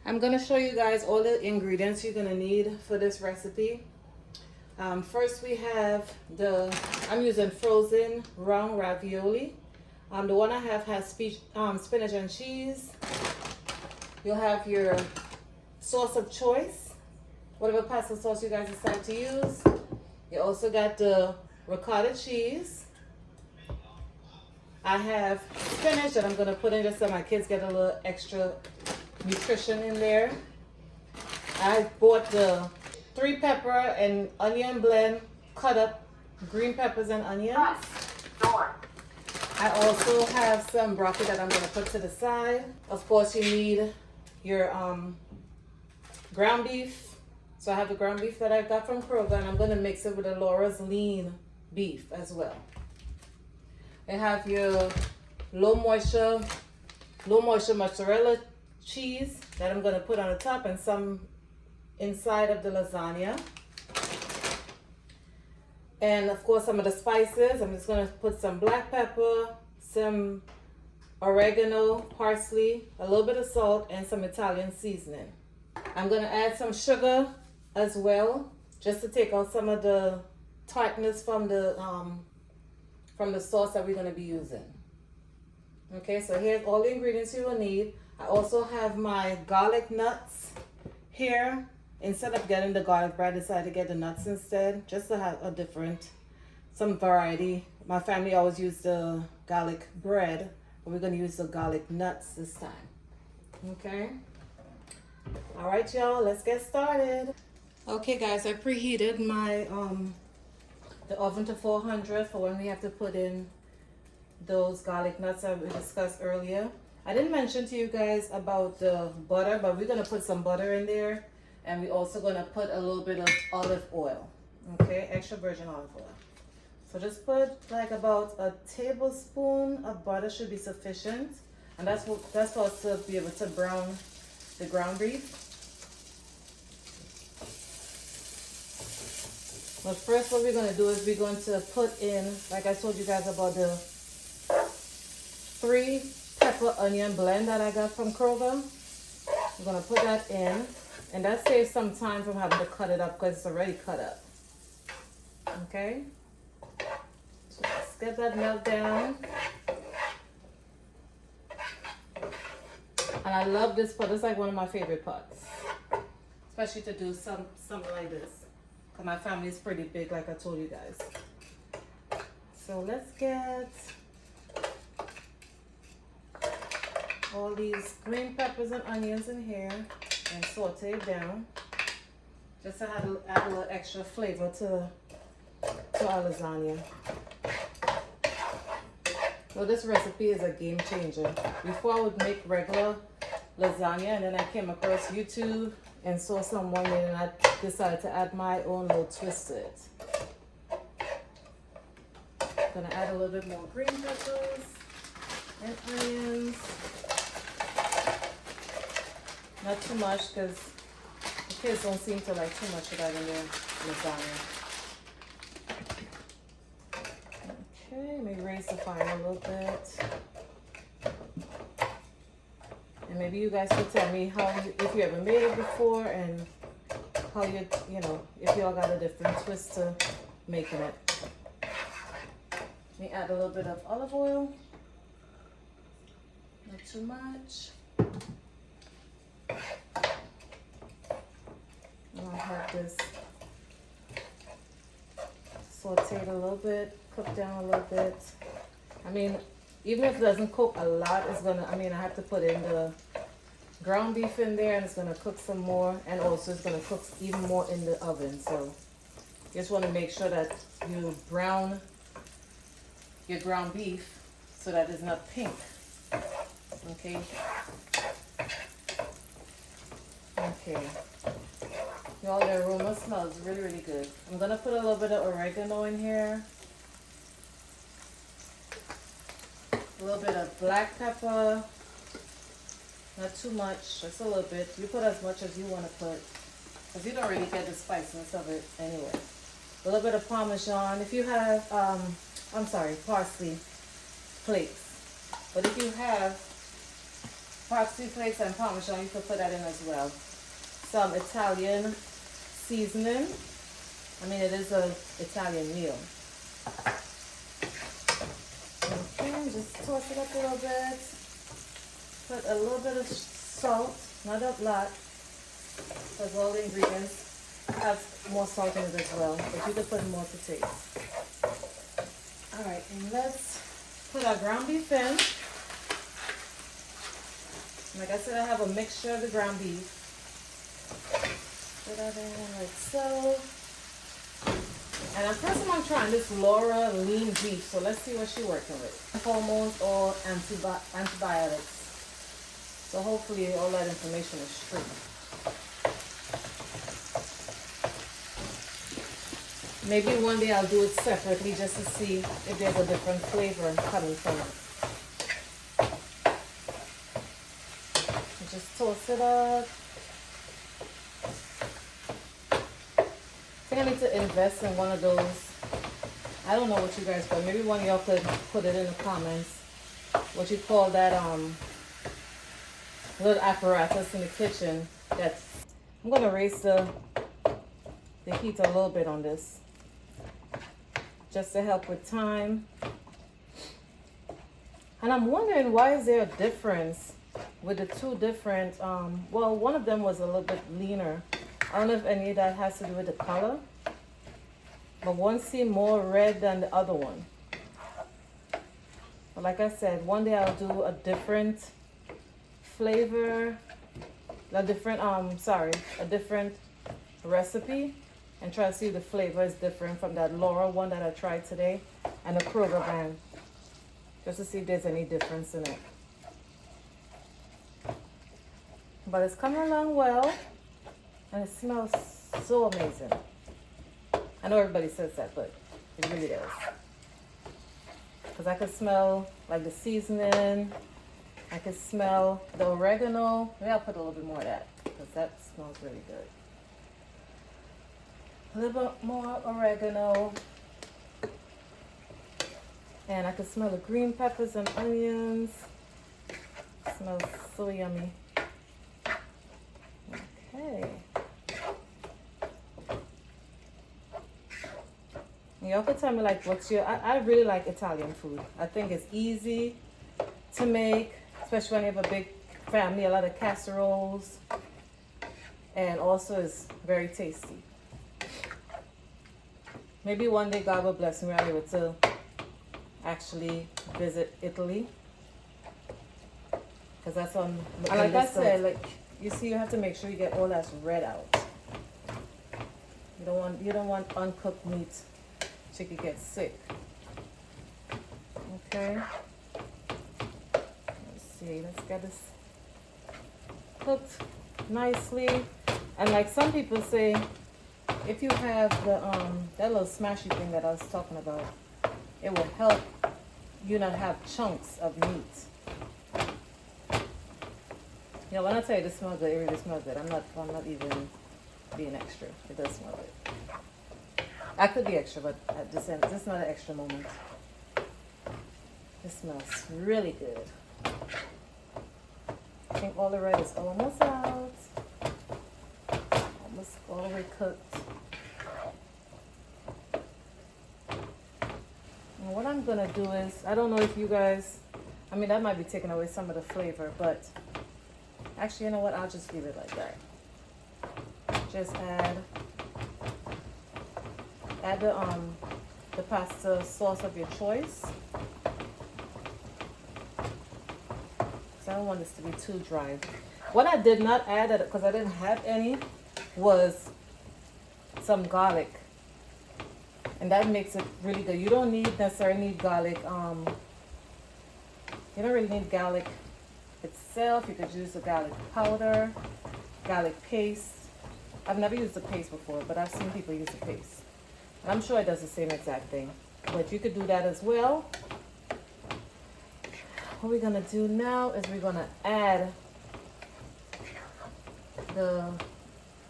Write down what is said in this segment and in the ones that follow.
I'm gonna show you guys all the ingredients you're gonna need for this recipe. First we have I'm using frozen round ravioli. The one I have has spinach and cheese. You'll have your sauce of choice, whatever pasta sauce you guys decide to use. You also got the ricotta cheese. I have spinach that I'm gonna put in just so my kids get a little extra nutrition in there. I bought the 3-pepper and onion blend, cut up green peppers and onions. I also have some broccoli that I'm gonna put to the side. Of course, you need your ground beef. So I have the ground beef that I got from Kroger, and I'm gonna mix it with the Laura's lean beef as well. I have your low moisture mozzarella cheese that I'm gonna put on the top and some inside of the lasagna. And of course some of the spices. I'm just gonna put some black pepper, some oregano, parsley, a little bit of salt, and some Italian seasoning. I'm gonna add some sugar as well, just to take out some of the tartness from the sauce that we're gonna be using. Okay, so here's all the ingredients you will need. I also have my garlic nuts here. Instead of getting the garlic bread, I decided to get the nuts instead, just to have some variety. My family always used the garlic bread, but we're gonna use the garlic nuts this time. Okay. All right, y'all, let's get started. Okay, guys, I preheated my the oven to 400 for when we have to put in those garlic nuts that we discussed earlier. I didn't mention to you guys about the butter, but we're gonna put some butter in there, and we're also gonna put a little bit of olive oil. Okay, extra virgin olive oil. So just put like about a tablespoon of butter should be sufficient, and that's for us to be able to brown the ground beef. But first what we're going to do is we're going to put in, like I told you guys about the 3-pepper onion blend that I got from Kroger. We're going to put that in, and that saves some time from having to cut it up because it's already cut up. Okay? So let's get that melt down. And I love this pot. It's like one of my favorite pots, especially to do something like this. Because my family is pretty big, like I told you guys. So let's get all these green peppers and onions in here and saute it down, just to add a little extra flavor to our lasagna. So this recipe is a game changer. Before I would make regular lasagna, and then I came across YouTube and saw someone, and I decided to add my own little twist to it. I'm gonna add a little bit more green peppers and onions. Not too much, because the kids don't seem to like too much of that in their lasagna. Okay, maybe raise the fire a little bit. And maybe you guys could tell me if you ever made it before, and how if y'all got a different twist to making it. Let me add a little bit of olive oil. Not too much. I'll have this sauteed a little bit, cooked down a little bit. I mean, even if it doesn't cook a lot, I have to put in the ground beef in there, and it's gonna cook some more, and also it's gonna cook even more in the oven. So you just want to make sure that you brown your ground beef so that it's not pink. Okay. Okay. Y'all, the aroma smells really, really good. I'm gonna put a little bit of oregano in here. A little bit of black pepper. Not too much, just a little bit. You put as much as you want to put, because you don't really get the spiciness of it anyway. A little bit of Parmesan. If you have, parsley flakes. But if you have parsley flakes and parmesan, you can put that in as well. Some Italian seasoning. I mean, it is an Italian meal. Okay, just toss it up a little bit. Put a little bit of salt, not a lot, because all the ingredients have more salt in it as well, but you can put more to taste. Alright, and let's put our ground beef in. Like I said, I have a mixture of the ground beef. Put that in like so. And at first I'm trying this Laura lean beef, so let's see what she's working with. Hormones or antibiotics. So hopefully all that information is true. Maybe one day I'll do it separately just to see if there's a different flavor coming from it. Just toast it up. I think I need to invest in one of those. I don't know what you guys call it. Maybe one of y'all could put it in the comments. What you call that little apparatus in the kitchen. I'm gonna raise the heat a little bit on this, just to help with time. And I'm wondering, why is there a difference with the two different, well, one of them was a little bit leaner. I don't know if any of that has to do with the color, but one seemed more red than the other one. But like I said, one day I'll do a different flavor, a different recipe, and try to see if the flavor is different from that Laura one that I tried today and the Kroger brand, just to see if there's any difference in it. But it's coming along well, and it smells so amazing. I know everybody says that, but it really does. Because I could smell like the seasoning, I could smell the oregano. Maybe I'll put a little bit more of that, because that smells really good. A little bit more oregano. And I could smell the green peppers and onions. It smells so yummy. Okay. Y'all could tell me like what's your, I really like Italian food. I think it's easy to make, especially when you have a big family, a lot of casseroles. And also it's very tasty. Maybe one day God will bless me, I'll be able to actually visit Italy. Because that's on the like I said, like you see, you have to make sure you get all that red out. You don't want uncooked meat. Chicken gets sick. Okay. Let's see. Let's get this cooked nicely. And like some people say, if you have the that little smashy thing that I was talking about, it will help you not have chunks of meat. You know, when I tell you this smells good, it really smells good. I'm not even being extra. It does smell good. I could be extra, but this is not an extra moment. This smells really good. I think all the red is almost out. Almost all the way cooked. And what I'm gonna do is, I don't know if you guys, I mean that might be taking away some of the flavor, but actually, you know what? I'll just leave it like that. Just add the pasta sauce of your choice. So I don't want this to be too dry. What I did not add, because I didn't have any, was some garlic. And that makes it really good. You don't necessarily need garlic. You don't really need garlic itself. You could use the garlic powder, garlic paste. I've never used the paste before, but I've seen people use the paste. And I'm sure it does the same exact thing. But you could do that as well. What we're gonna do now is we're gonna add the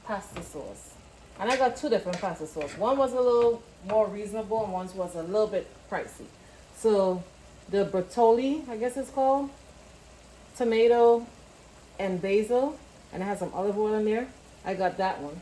pasta sauce. And I got two different pasta sauce. One was a little more reasonable and one was a little bit pricey. So the Bertolli, I guess it's called, tomato and basil, and it has some olive oil in there. I got that one.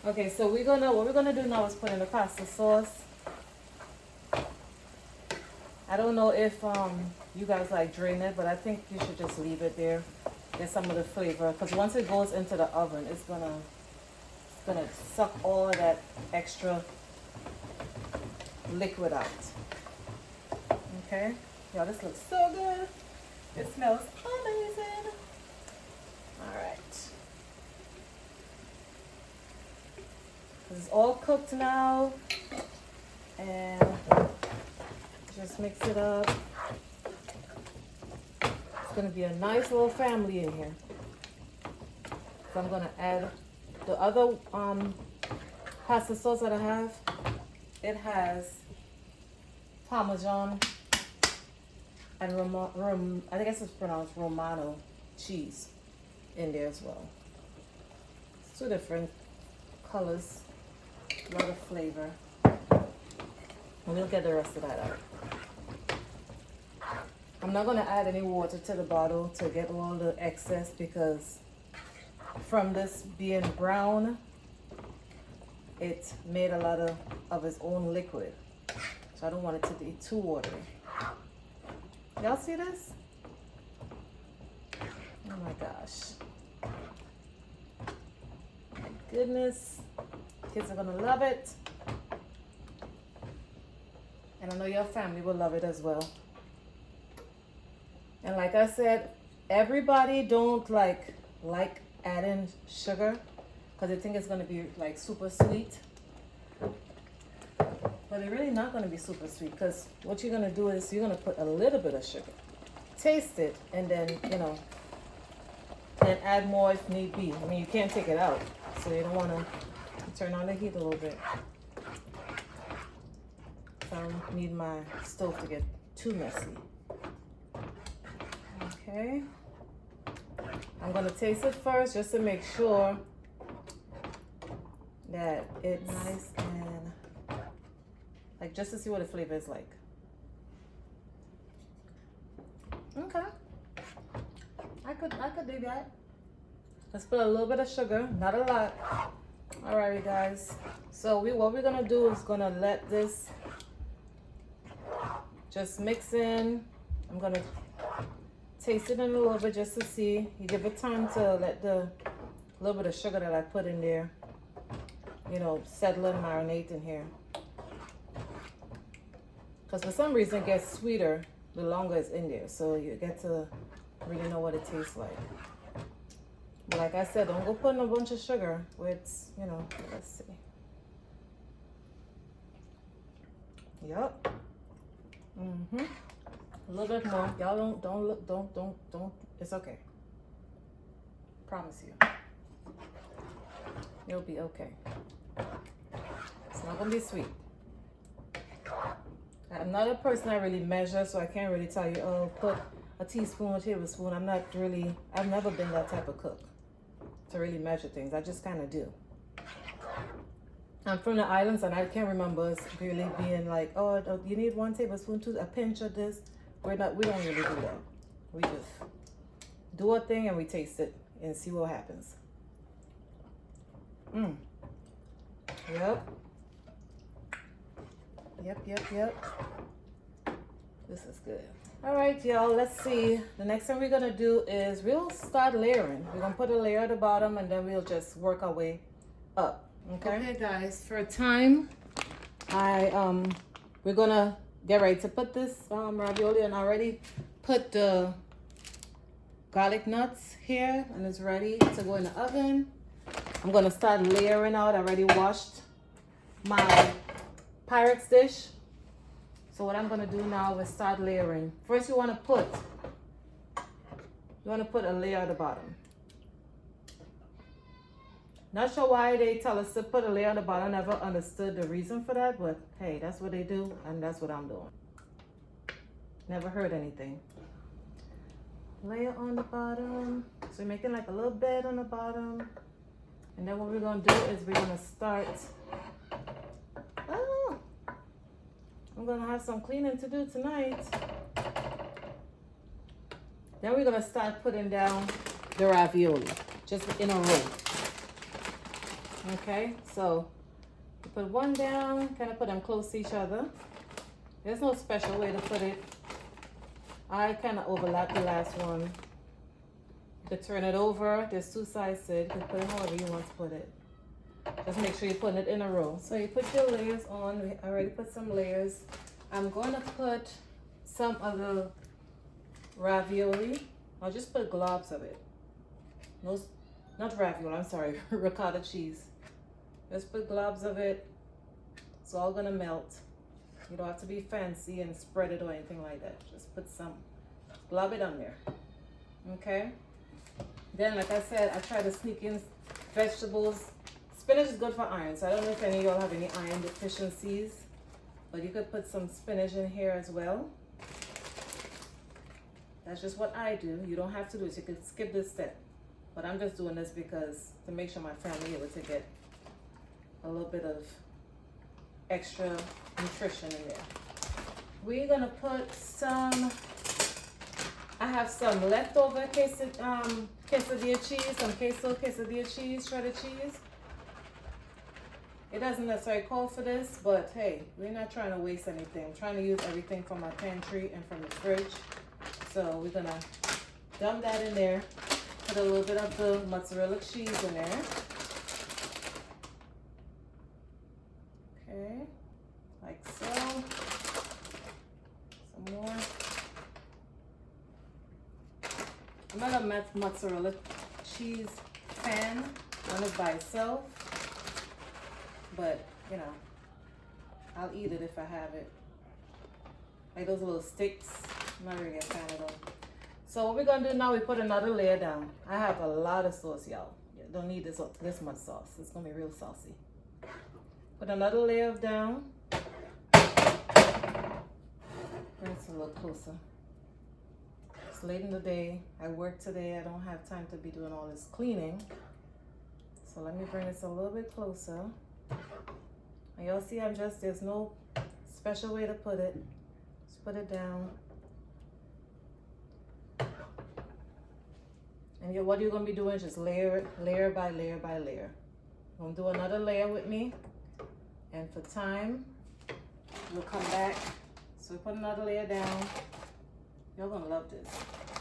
Okay, so what we're gonna do now is put in the pasta sauce. I don't know if you guys like drain it, but I think you should just leave it there. Get some of the flavor, because once it goes into the oven, it's gonna suck all of that extra liquid out. Okay, y'all, this looks so good. It smells amazing. All right, it's all cooked now, and just mix it up. It's gonna be a nice little family in here. So I'm gonna add the other pasta sauce that I have. It has Parmesan and I guess it's pronounced Romano cheese in there as well. It's 2 different colors, a lot of flavor. And we'll get the rest of that out. I'm not gonna add any water to the bottle to get all the excess, because from this being brown, it made a lot of its own liquid. So I don't want it to be too watery. Y'all see this? Oh my gosh. My goodness. Kids are gonna love it. And I know your family will love it as well. And like I said, everybody don't like adding sugar, because they think it's gonna be like super sweet. But it's really not gonna be super sweet, because what you're gonna do is you're gonna put a little bit of sugar, taste it, and then, you know, then add more if need be. I mean, you can't take it out, so you don't wanna turn on the heat a little bit. So I don't need my stove to get too messy. Okay. I'm gonna taste it first just to make sure that it's nice and like, just to see what the flavor is like. Okay. I could do that. Let's put a little bit of sugar, not a lot. Alrighty guys. So what we're gonna do is gonna let this just mix in. I'm gonna taste it in a little bit just to see. You give it time to let the little bit of sugar that I put in there, you know, settle and marinate in here. Because for some reason it gets sweeter the longer it's in there. So you get to really know what it tastes like. But like I said, don't go putting a bunch of sugar where it's, you know, let's see. Yep. A little bit more. Y'all don't. It's okay. Promise you. It'll be okay. It's not gonna be sweet. I'm not a person that really measures, so I can't really tell you, oh, put a teaspoon or tablespoon. I've never been that type of cook to really measure things. I just kind of do. I'm from the islands, and I can't remember us really being like, oh, you need 1 tablespoon, a pinch of this. We don't really do that. We just do a thing and we taste it and see what happens. Yep. This is good. All right, y'all, let's see. The next thing we're gonna do is we'll start layering. We're gonna put a layer at the bottom, and then we'll just work our way up. Okay guys, for a time, we're gonna get ready to put this ravioli, and I already put the garlic nuts here, and it's ready to go in the oven. I'm gonna start layering out. I already washed my Pyrex dish. So what I'm gonna do now is start layering. First, you wanna put a layer at the bottom. Not sure why they tell us to put a layer on the bottom. I never understood the reason for that, but hey, that's what they do, and that's what I'm doing. Never heard anything. Layer on the bottom. So you're making like a little bed on the bottom. And then what we're gonna do is we're gonna start. Oh, I'm gonna have some cleaning to do tonight. Then we're gonna start putting down the ravioli, just in a row. Okay, so you put one down, kind of put them close to each other. There's no special way to put it. I kind of overlap the last one. You could turn it over. There's two sides to it. You can put it however you want to put it. Just make sure you're putting it in a row. So you put your layers on. We already put some layers. I'm going to put some of the ravioli. I'll just put globs of it. No, not ravioli, I'm sorry, ricotta cheese. Just put globs of it. It's all gonna melt. You don't have to be fancy and spread it or anything like that. Just put some, glob it on there. Okay? Then, like I said, I try to sneak in vegetables. Spinach is good for iron, so I don't know if any of y'all have any iron deficiencies, but you could put some spinach in here as well. That's just what I do. You don't have to do it. You could skip this step. But I'm just doing this because to make sure my family is able to get a little bit of extra nutrition in there. We're gonna put some, I have some leftover quesadilla cheese, some quesadilla cheese, shredded cheese. It doesn't necessarily call for this, but hey, we're not trying to waste anything. I'm trying to use everything from my pantry and from the fridge. So we're gonna dump that in there. Put a little bit of the mozzarella cheese in there. Okay, like so. Some more. I'm not a mozzarella cheese fan on it by itself, but you know, I'll eat it if I have it. Like those little sticks, I'm not really a fan of them. So what we're gonna do now, we put another layer down. I have a lot of sauce, y'all. You don't need this much sauce. It's gonna be real saucy. Put another layer down. Bring it a little closer. It's late in the day. I work today. I don't have time to be doing all this cleaning. So let me bring this a little bit closer. And y'all see, there's no special way to put it. Just put it down. And what you're going to be doing is just layer by layer by layer. I'm going to do another layer with me. And for time, we'll come back. So we put another layer down. You're going to love this.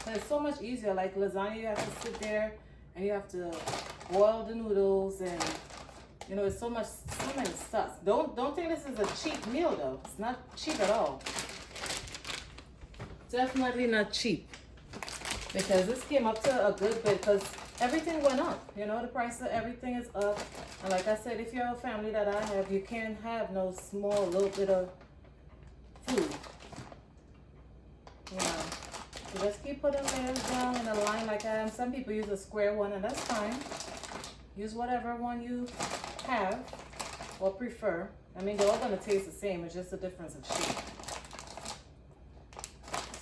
And it's so much easier. Like lasagna, you have to sit there and you have to boil the noodles. And, you know, it's so many stuff. Don't think this is a cheap meal, though. It's not cheap at all. Definitely not cheap. Because this came up to a good bit because everything went up. You know, the price of everything is up. And like I said, if you have a family that I have, you can't have no small little bit of food. You know, so just keep putting layers down in a line like I am. Some people use a square one and that's fine. Use whatever one you have or prefer. I mean, they're all going to taste the same. It's just a difference of shape.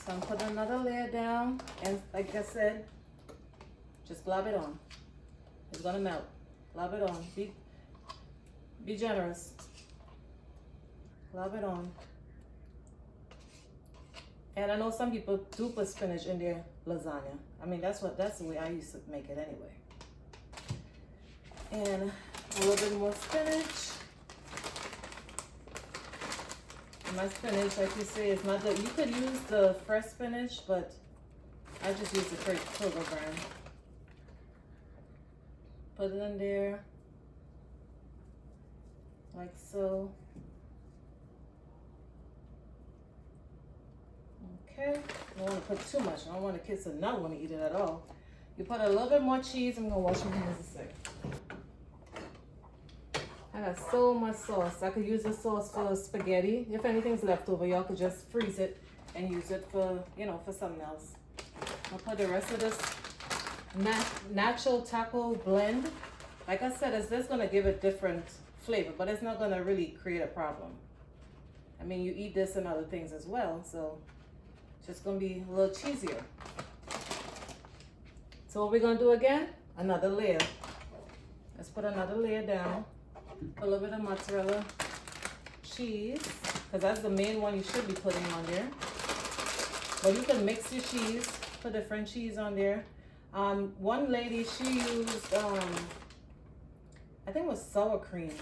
So I'm putting another layer down, and like I said, just glob it on. It's gonna melt. Glob it on. Be generous. Glob it on. And I know some people do put spinach in their lasagna. I mean, that's the way I used to make it anyway. And a little bit more spinach. My spinach, like you say, is not you could use the fresh spinach, but I just use the Kroger brand. Put it in there, like so. Okay, I don't want to put too much. I don't want the kids to not want to eat it at all. You put a little bit more cheese. I'm gonna wash my hands a second. I got so much sauce. I could use this sauce for spaghetti. If anything's left over, y'all could just freeze it and use it for, you know, for something else. I'll put the rest of this nacho taco blend. Like I said, it's just gonna give it different flavor, but it's not gonna really create a problem. I mean, you eat this and other things as well, so it's just gonna be a little cheesier. So what we're gonna do again? Another layer. Let's put another layer down. A little bit of mozzarella cheese, because that's the main one you should be putting on there. But you can mix your cheese, put different cheese on there. One lady, she used, I think it was sour cream.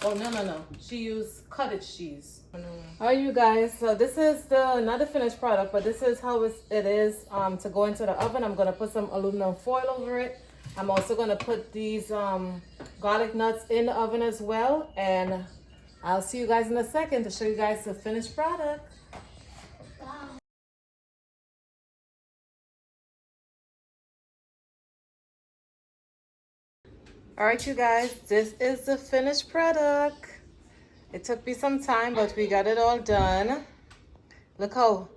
Oh, no. She used cottage cheese. All right, you guys. So this is not the finished product, but this is how it is to go into the oven. I'm going to put some aluminum foil over it. I'm also going to put these garlic nuts in the oven as well. And I'll see you guys in a second to show you guys the finished product. All right, you guys, this is the finished product. It took me some time, but we got it all done. Look how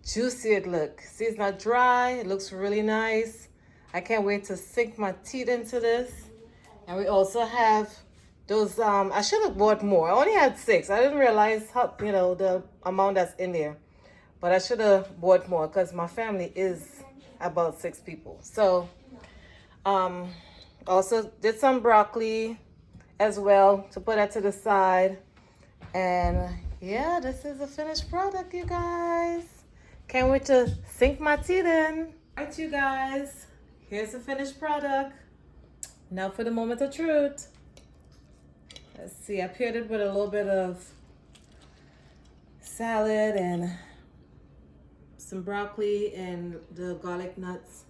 juicy it looks. See, it's not dry. It looks really nice. I can't wait to sink my teeth into this. And we also have those, I should have bought more. I only had 6. I didn't realize how, the amount that's in there. But I should have bought more because my family is about 6 people. So, also did some broccoli as well to put that to the side. And yeah, this is the finished product, you guys. Can't wait to sink my teeth in. All right, you guys, here's the finished product. Now for the moment of truth. Let's see, I paired it with a little bit of salad and some broccoli and the garlic nuts.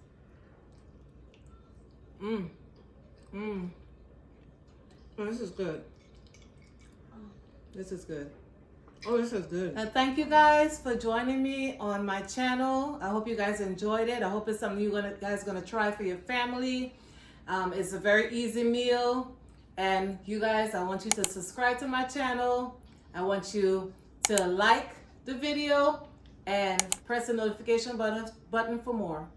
Oh, this is good. This is good. Oh, this is good. Thank you guys for joining me on my channel. I hope you guys enjoyed it. I hope it's something you guys gonna try for your family. It's a very easy meal. And you guys, I want you to subscribe to my channel. I want you to like the video and press the notification button for more.